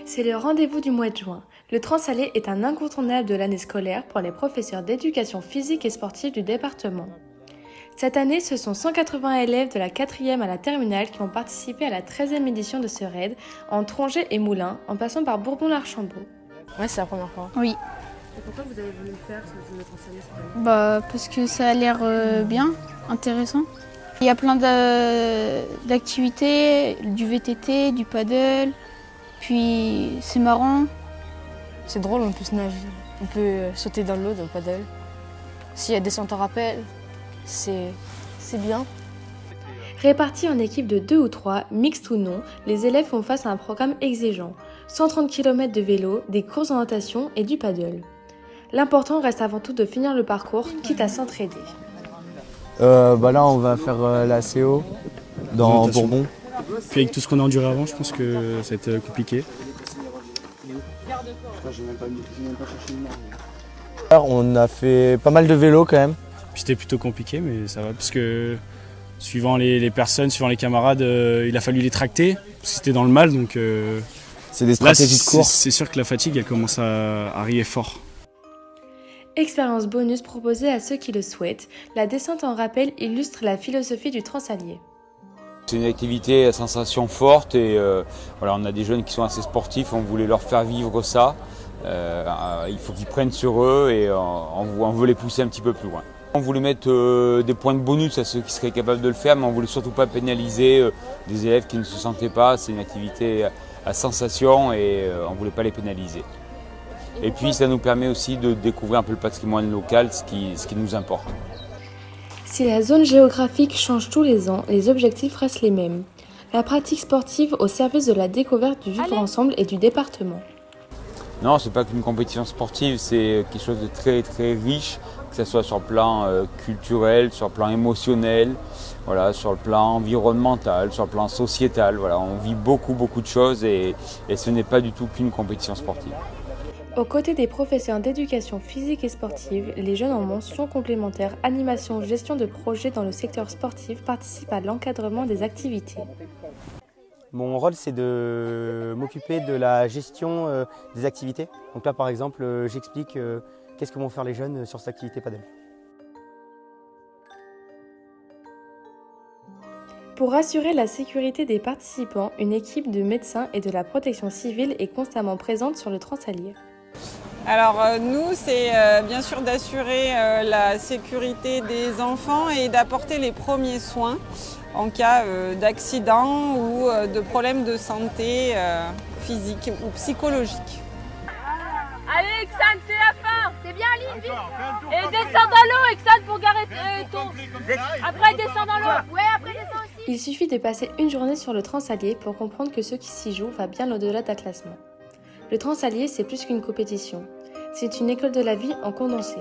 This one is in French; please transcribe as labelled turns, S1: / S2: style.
S1: C'est le rendez-vous du mois de juin. Le Transalé est un incontournable de l'année scolaire pour les professeurs d'éducation physique et sportive du département. Cette année, ce sont 180 élèves de la 4e à la terminale qui ont participé à la 13e édition de ce raid, en Tronget et Moulins, en passant par Bourbon-l'Archambault.
S2: Ouais, c'est la première fois.
S3: Oui.
S1: Et pourquoi vous avez voulu faire le Transalé cette année ?
S3: Parce que ça a l'air bien, intéressant. Il y a plein d'activités, du VTT, du paddle, puis c'est marrant.
S2: C'est drôle, on peut se nager, on peut sauter dans l'eau, dans le paddle. S'il y a des descente en rappel, c'est bien.
S1: Répartis en équipes de 2 ou 3, mixtes ou non, les élèves font face à un programme exigeant. 130 km de vélo, des courses en natation et du paddle. L'important reste avant tout de finir le parcours, quitte à s'entraider.
S4: Là, on va faire la CO dans Bourbon.
S5: Puis avec tout ce qu'on a enduré avant, je pense que ça va être compliqué.
S4: On a fait pas mal de vélo quand même.
S5: Puis c'était plutôt compliqué, mais ça va, parce que suivant les personnes, suivant les camarades, il a fallu les tracter, parce que c'était dans le mal, donc
S4: c'est des stratégies de course.
S5: C'est sûr que la fatigue, elle commence à arriver fort.
S1: Expérience bonus proposée à ceux qui le souhaitent, la descente en rappel illustre la philosophie du Transallier.
S6: C'est une activité à sensation forte et on a des jeunes qui sont assez sportifs, on voulait leur faire vivre ça. Il faut qu'ils prennent sur eux et on veut les pousser un petit peu plus loin. On voulait mettre des points de bonus à ceux qui seraient capables de le faire, mais on voulait surtout pas pénaliser des élèves qui ne se sentaient pas. C'est une activité à sensation et on voulait pas les pénaliser. Et puis ça nous permet aussi de découvrir un peu le patrimoine local, ce qui nous importe.
S1: Si la zone géographique change tous les ans, les objectifs restent les mêmes. La pratique sportive au service de la découverte du vivre ensemble et du département.
S6: Non, c'est pas qu'une compétition sportive, c'est quelque chose de très très riche, que ce soit sur le plan culturel, sur le plan émotionnel, sur le plan environnemental, sur le plan sociétal. On vit beaucoup de choses et ce n'est pas du tout qu'une compétition sportive.
S1: Aux côtés des professeurs d'éducation physique et sportive, les jeunes en mention complémentaire animation gestion de projets dans le secteur sportif participent à l'encadrement des activités.
S7: Mon rôle, c'est de m'occuper de la gestion des activités. Donc là, par exemple, j'explique qu'est-ce que vont faire les jeunes sur cette activité paddle.
S1: Pour assurer la sécurité des participants, une équipe de médecins et de la protection civile est constamment présente sur le Transallier.
S8: Alors nous, c'est bien sûr d'assurer la sécurité des enfants et d'apporter les premiers soins en cas d'accident ou de problèmes de santé physique ou psychologique.
S9: Allez Exane, c'est la fin. C'est bien Aline, vite. Et descends dans l'eau Exane pour garer ton... Après descends dans l'eau. Ouais, après descends aussi.
S1: Il suffit de passer une journée sur le Transallier pour comprendre que ce qui s'y joue va bien au-delà d'un classement. Le Transallier, c'est plus qu'une compétition. C'est une école de la vie en condensé.